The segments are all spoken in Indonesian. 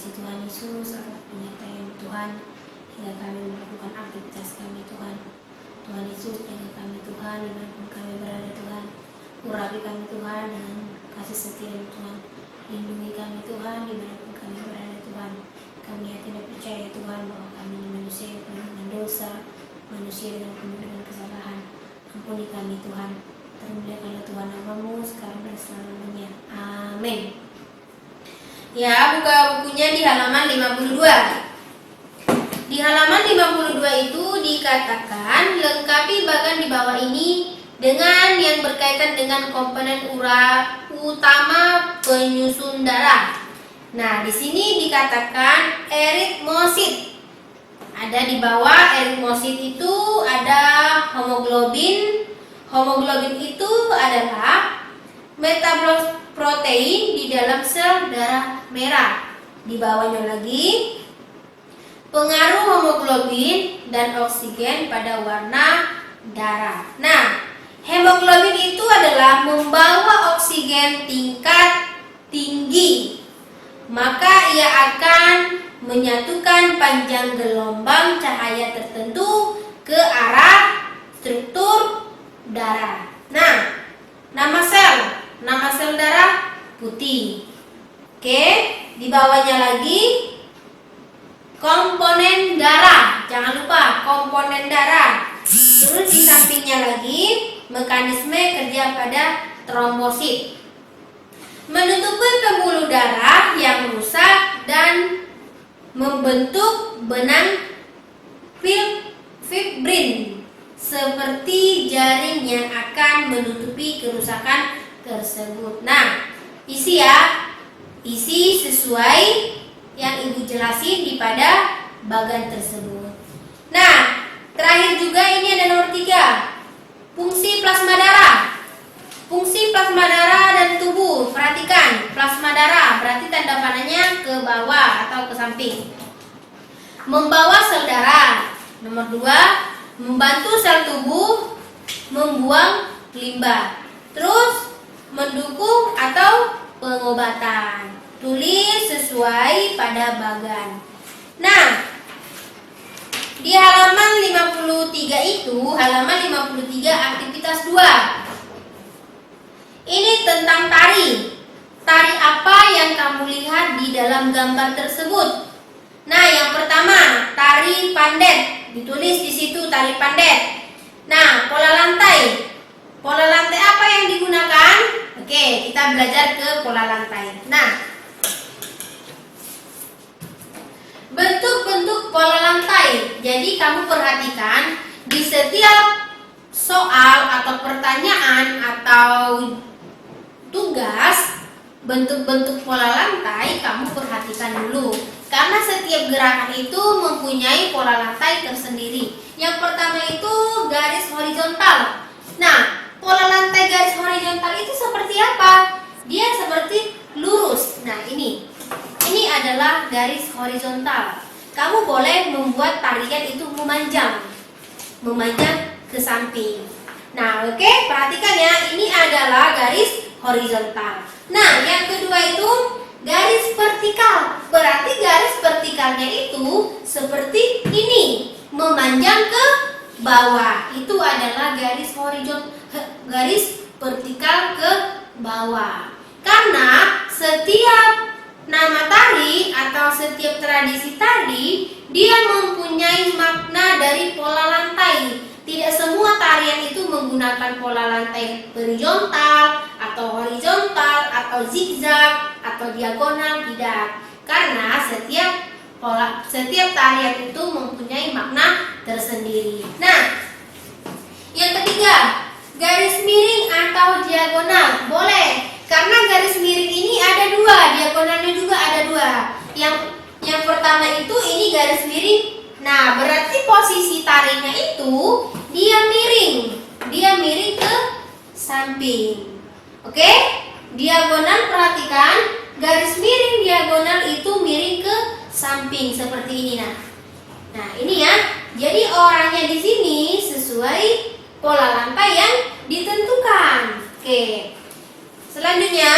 kasih Tuhan Yesus atas penyertaan Tuhan hingga kami melakukan aktivitas kami Tuhan. Tuhan Yesus, jaga kami Tuhan dimanapun kami berada Tuhan. Urapi kami Tuhan dengan kasih setia Tuhan. Lindungi kami Tuhan dimanapun kami berada Tuhan. Kami tidak percaya Tuhan bahwa kami manusia yang penuh dengan dosa, manusia yang penuh dengan kesalahan. Ampuni kami Tuhan. Termuliakanlah Tuhan nama-Mu sekarang dan selamanya. Amin. Ya, buka bukunya di halaman 52. Di halaman 52 itu dikatakan lengkapi bagan di bawah ini dengan yang berkaitan dengan komponen utama penyusun darah. Nah, di sini dikatakan eritmosit. Ada di bawah eritmosit itu ada hemoglobin. Hemoglobin itu adalah metaprotein di dalam sel darah merah. Di bawahnya lagi pengaruh hemoglobin dan oksigen pada warna darah. Nah, hemoglobin itu adalah membawa oksigen tingkat tinggi. Maka ia akan menyatukan panjang gelombang cahaya tertentu ke arah struktur darah. Nah, nama sel darah putih. Oke, di bawahnya lagi komponen darah. Jangan lupa komponen darah. Terus di sampingnya lagi mekanisme kerja pada trombosit. Menutupi pembuluh darah yang rusak dan membentuk benang fibrin seperti jaring yang akan menutupi kerusakan tersebut. Nah, isi sesuai yang Ibu jelasin di pada bagan tersebut. Nah, terakhir juga ini ada nomor 3. Fungsi plasma darah. Fungsi plasma darah dan tubuh. Perhatikan, plasma darah berarti tanda panahnya ke bawah atau ke samping. Membawa sel darah. Nomor 2, membantu sel tubuh membuang limbah. Terus mendukung atau pengobatan. Tulis sesuai pada bagan. Nah, di halaman 53 itu, halaman 53 aktivitas 2. Ini tentang tari. Tari apa yang kamu lihat di dalam gambar tersebut? Nah, yang pertama, tari pandet. Ditulis di situ tari pandet. Nah, pola lantai. Pola lantai apa yang digunakan? Oke, kita belajar ke pola lantai. Nah, bentuk-bentuk pola lantai. Jadi kamu perhatikan di setiap soal atau pertanyaan atau tugas, bentuk-bentuk pola lantai kamu perhatikan dulu. Karena setiap gerakan itu mempunyai pola lantai tersendiri. Yang pertama itu garis horizontal. Nah, pola lantai garis horizontal itu seperti apa? Dia seperti lurus. Nah, ini adalah garis horizontal. Kamu boleh membuat tarian itu memanjang ke samping. Nah, oke, perhatikan ya, ini adalah garis horizontal. Nah, yang kedua itu garis vertikal. Berarti garis vertikalnya itu seperti ini, memanjang ke bawah. Itu adalah garis vertikal ke bawah. Karena setiap nama tari atau setiap tradisi tari, dia mempunyai makna dari pola lantai. Tidak semua tarian itu menggunakan pola lantai horizontal atau zigzag atau diagonal, tidak. Karena setiap tarian itu mempunyai makna tersendiri. Nah, yang ketiga, garis miring atau diagonal. Boleh, karena garis miring ini ada 2, diagonalnya juga ada 2. Yang pertama itu ini garis miring. Nah, berarti posisi tarinya itu dia miring ke samping. Oke? Diagonal, perhatikan, garis miring diagonal itu miring ke samping seperti ini. Nah, ini ya. Jadi orangnya di sini sesuai pola lantai yang ditentukan. Oke. Selanjutnya,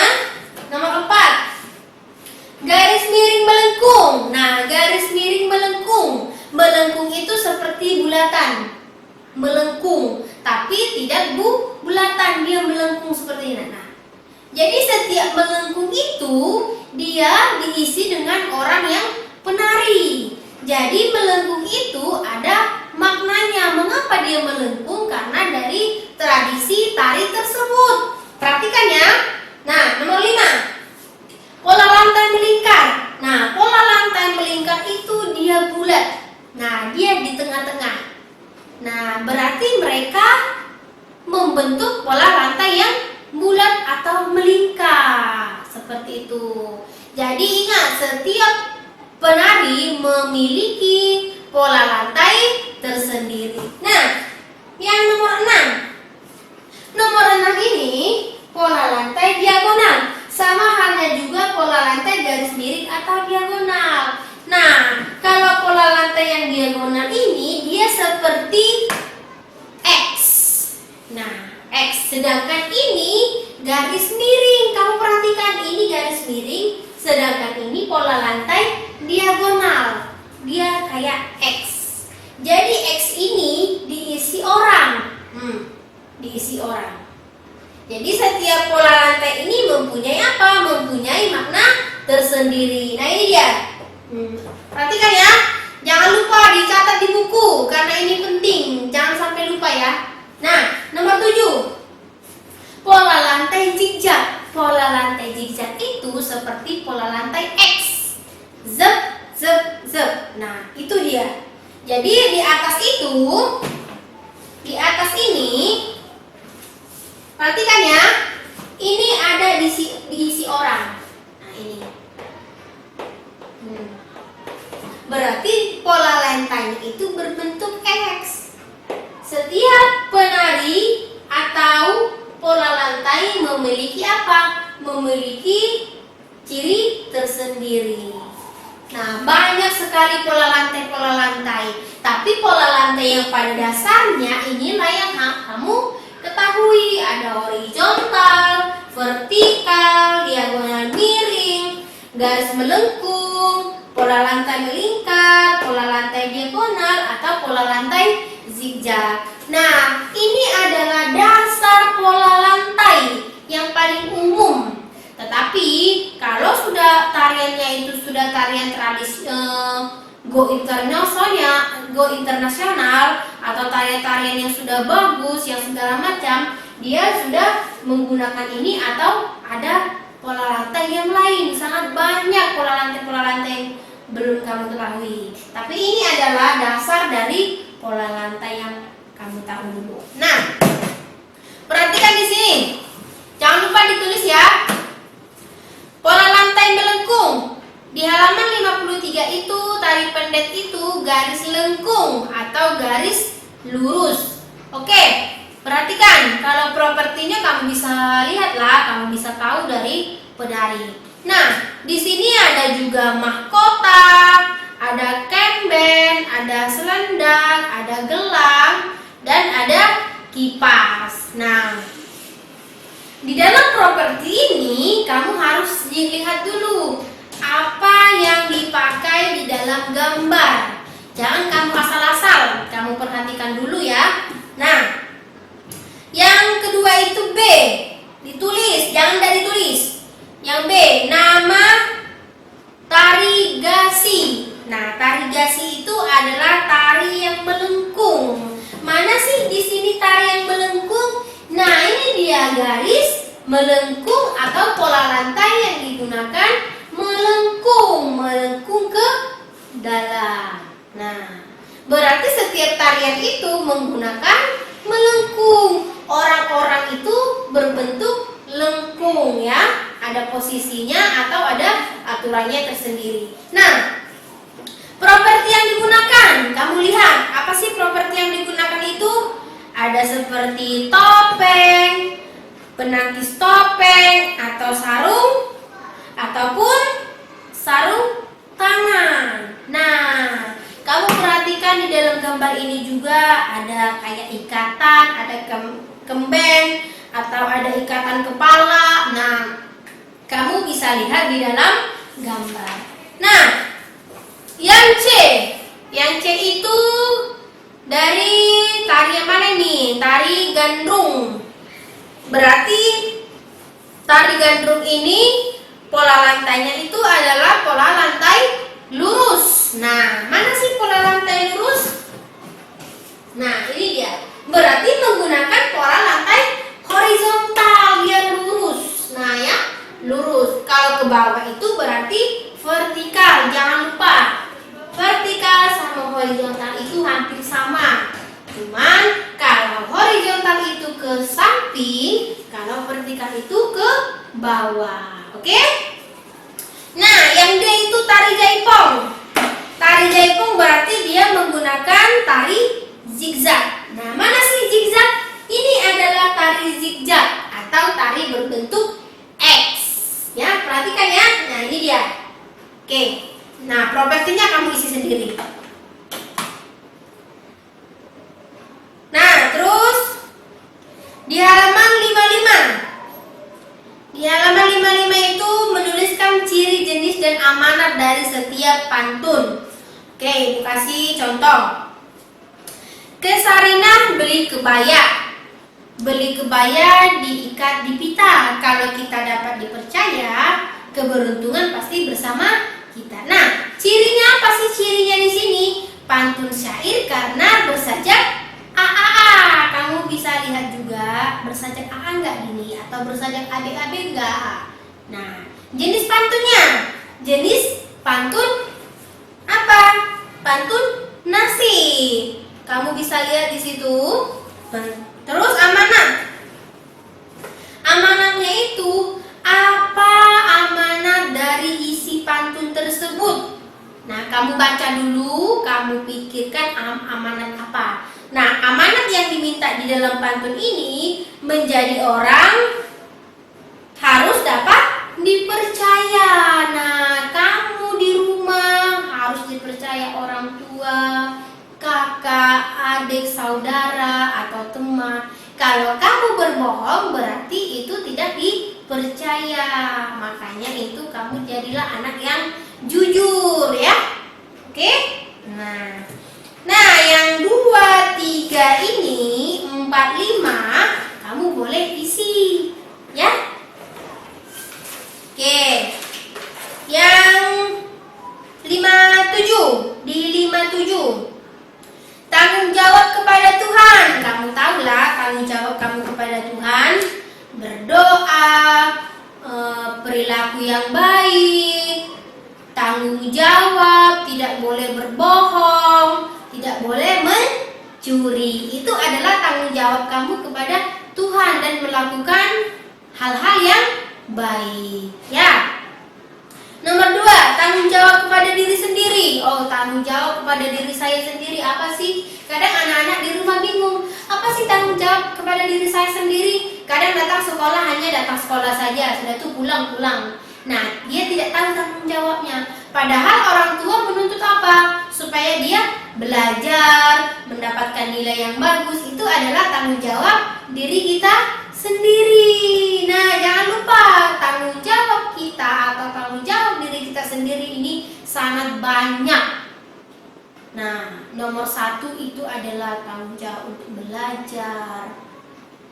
nomor 4. Garis miring melengkung. lihat bulatan, dia melengkung seperti ini. Nah, jadi setiap melengkung itu dia diisi dengan orang yang penari. Jadi melengkung itu ada maknanya. Mengapa dia melengkung? Karena dari tradisi tari tersebut. Perhatikan ya. Nah, nomor 5. Pola lantai melingkar. Nah, pola lantai melingkar itu dia bulat. Nah, dia di tengah-tengah. Nah, berarti mereka membentuk pola lantai yang bulat atau melingkar. Seperti itu. Jadi ingat, setiap penari memiliki pola lantai tersendiri. Nah, yang nomor 6. Nomor 6 ini pola lantai diagonal. Sama halnya juga pola lantai garis miring atau diagonal. Nah, kalau pola lantai yang diagonal ini dia seperti X. Nah, X. Sedangkan ini garis miring. Kamu perhatikan, ini garis miring. Sedangkan ini pola lantai diagonal. Dia kayak X. Jadi X ini diisi orang. Diisi orang. Jadi setiap pola lantai ini mempunyai apa? Mempunyai makna tersendiri. Nah, ini dia. Perhatikan ya. Jangan lupa dicatat di buku karena ini penting. Jangan sampai lupa ya. Nah, nomor 7. Pola lantai zigzag. Pola lantai zigzag itu seperti pola lantai X. Zep, zep, zep. Nah, itu dia. Jadi di atas ini, perhatikan ya. Ini ada diisi orang. Nah, ini. Berarti pola lantainya itu berbentuk X. Setiap penari atau pola lantai memiliki apa? Memiliki ciri tersendiri. Nah, banyak sekali pola lantai. Tapi pola lantai yang pada dasarnya inilah yang kamu ketahui. Ada horizontal, vertikal, diagonal miring, garis melengkung, pola lantai melingkar, pola lantai diagonal, atau pola lantai zigzag. Nah, ini adalah dasar pola lantai yang paling umum. Tetapi kalau sudah tariannya itu sudah tarian tradisi go internasional atau tarian-tarian yang sudah bagus, yang segala macam, dia sudah menggunakan ini atau ada pola lantai yang lain. Sangat banyak pola lantai yang belum kamu ketahui. Tapi ini adalah dasar dari pola lantai yang kamu tahu dulu. Nah, perhatikan di sini. Jangan lupa ditulis ya. Pola lantai melengkung. Di halaman 53 itu tari pendet itu garis lengkung atau garis lurus. Oke, perhatikan. Kalau propertinya kamu bisa lihatlah, kamu bisa tahu dari penari. Nah, di sini ada juga mahkota, ada kemben, ada selendang, ada gelang, dan ada kipas. Nah, di dalam properti ini kamu harus dilihat dulu apa yang dipakai di dalam gambar. Jangan kamu asal-asal, kamu perhatikan dulu ya. Nah, yang kedua itu B, ditulis, jangan dari tulis. Yang B, nama tari gasi. Nah, tari gasi itu adalah tari yang melengkung. Mana sih di sini tari yang melengkung? Nah, ini dia garis melengkung atau pola lantai yang digunakan melengkung ke dalam. Nah, berarti setiap tarian itu menggunakan melengkung. Orang-orang itu berbentuk lengkung ya, ada posisinya atau ada aturannya tersendiri. Nah, properti yang digunakan, kamu lihat apa sih properti yang digunakan itu? Ada seperti topeng, penangkis topeng, atau sarung, ataupun sarung tangan. Nah, kamu perhatikan di dalam gambar ini juga ada kayak ikatan, ada kemben, atau ada ikatan kepala. Nah, kamu bisa lihat di dalam gambar. Nah, yang C itu dari tari yang mana nih? Tari gandrung. Berarti tari gandrung ini pola lantainya itu adalah pola lantai lurus. Nah, mana sih pola lantai lurus? Nah, ini dia. Berarti menggunakan pola lantai horizontal, dia lurus. Nah, ya, lurus. Kalau ke bawah itu berarti vertikal. Jangan lupa, vertikal sama horizontal itu hampir sama. Cuman kalau horizontal itu ke samping, kalau vertikal itu ke bawah. Oke? Nah, yang D itu tari jaipong. Tari jaipong berarti dia menggunakan tari zigzag. Nah, mana sih zigzag? Ini adalah tari zigzag atau tari berbentuk X. Ya, perhatikan ya. Nah, ini dia. Oke. Nah, propertinya kamu isi sendiri. Nah, terus di halaman 55. Di halaman 55 itu menuliskan ciri, jenis, dan amanat dari setiap pantun. Oke, ibu kasih contoh. Ke Sarinah beli kebaya. Beli kebaya diikat di pita. Kalau kita dapat dipercaya, keberuntungan pasti bersama kita. Nah, cirinya apa sih cirinya di sini? Pantun syair karena bersajak AAA. Kamu bisa lihat juga bersajak AA enggak ini atau bersajak ABAB enggak? Nah, jenis pantunnya. Jenis pantun apa? Pantun nasib. Kamu bisa lihat di situ. Terus amanat. Amanatnya itu apa amanat dari isi pantun tersebut? Nah, kamu baca dulu, kamu pikirkan amanat apa. Nah, amanat yang diminta di dalam pantun ini menjadi orang harus dapat dipercaya. Nah, kamu di rumah harus dipercaya orang tua, kakak, adik, saudara, atau teman. Kalau kamu berbohong berarti itu tidak dipercaya. Makanya itu kamu jadilah anak yang jujur ya. Oke? Nah, yang 2, 3 ini, 4, 5 kamu boleh isi ya. Oke. Yang 57, di 57. Tanggung jawab kepada Tuhan. Kamu tahulah tanggung jawab kamu kepada Tuhan. Berdoa, perilaku yang baik, tanggung jawab, tidak boleh berbohong, tidak boleh mencuri. Itu adalah tanggung jawab kamu kepada Tuhan dan melakukan hal-hal yang baik. Ya. Nomor 2, tanggung jawab kepada diri sendiri. Oh, tanggung jawab kepada diri saya sendiri apa sih? Kadang anak-anak di rumah bingung, apa sih tanggung jawab kepada diri saya sendiri? Kadang datang sekolah hanya datang sekolah saja, sudah itu pulang-pulang. Nah, dia tidak tahu tanggung jawabnya. Padahal orang tua menuntut apa? Supaya dia belajar, mendapatkan nilai yang bagus. Itu adalah tanggung jawab diri kita sendiri. Nah, jangan lupa tanggung jawab kita atau tanggung jawab diri kita sendiri ini sangat banyak. Nah, nomor 1 itu adalah tanggung jawab untuk belajar,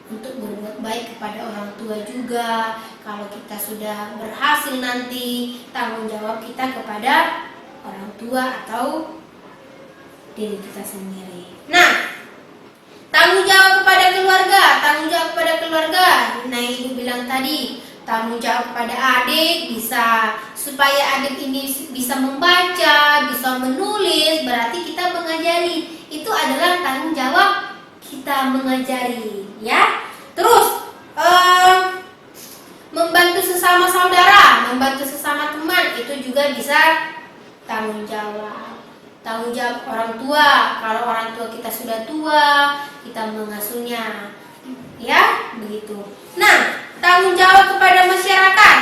untuk berbuat baik kepada orang tua juga. Kalau kita sudah berhasil nanti, tanggung jawab kita kepada orang tua atau diri kita sendiri. Nah, tanggung jawab kepada keluarga, tanggung jawab kepada keluarga. Nah, ibu bilang tadi, tanggung jawab kepada adik bisa supaya adik ini bisa membaca, bisa menulis, berarti kita mengajari. Itu adalah tanggung jawab kita mengajari, ya. Terus membantu sesama saudara, membantu sesama teman, itu juga bisa tanggung jawab. Tanggung jawab orang tua, kalau orang tua kita sudah tua, kita mengasuhnya, ya begitu. Nah, tanggung jawab kepada masyarakat.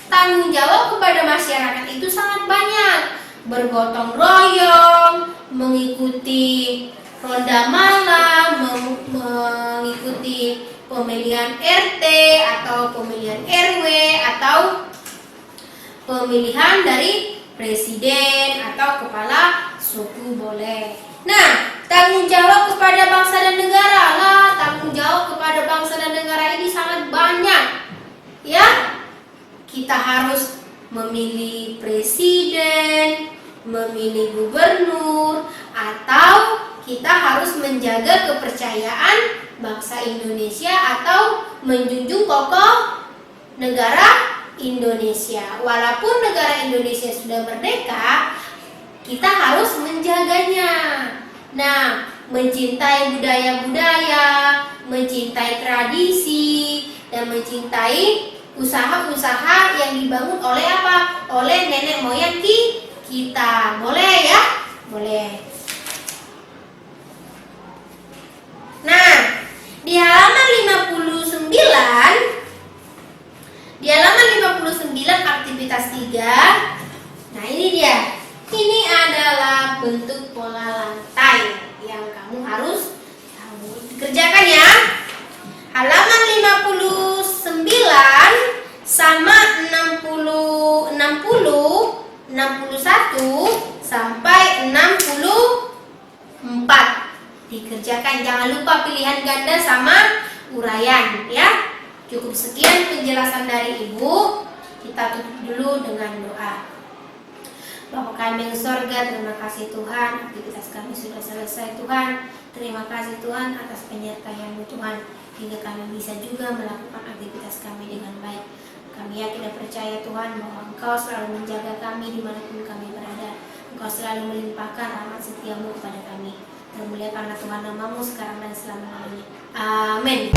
Tanggung jawab kepada masyarakat itu sangat banyak. Bergotong royong, mengikuti ronda malam, mengikuti pemilihan RT atau pemilihan RW atau pemilihan dari presiden atau kepala suku boleh. Nah, tanggung jawab kepada bangsa dan negara lah. Tanggung jawab kepada bangsa dan negara ini sangat ya, kita harus memilih presiden, memilih gubernur, atau kita harus menjaga kepercayaan bangsa Indonesia atau menjunjung kokoh negara Indonesia. Walaupun negara Indonesia sudah merdeka, kita harus menjaganya. Nah, mencintai budaya-budaya, mencintai tradisi, dan mencintai usaha-usaha yang dibangun oleh apa? Oleh nenek moyang kita. Boleh ya? Boleh. Nah, di halaman 59 aktivitas 3. Nah, ini dia. Ini adalah bentuk pola lantai yang kamu harus kerjakan ya. Halaman 59 sama 60, 61 sampai 64. Dikerjakan, jangan lupa pilihan ganda sama uraian ya. Cukup sekian penjelasan dari Ibu. Kita tutup dulu dengan doa. Bapa kami yang sorga, terima kasih Tuhan, aktivitas kami sudah selesai Tuhan. Terima kasih Tuhan atas penyertaan-Mu Tuhan, hingga kami bisa juga melakukan aktivitas kami dengan baik. Kami yakin dan percaya Tuhan bahwa Engkau selalu menjaga kami dimanapun kami berada. Engkau selalu melimpahkan rahmat setia-Mu kepada kami. Termuliakanlah Tuhan nama-Mu sekarang dan selama-lamanya. Amin.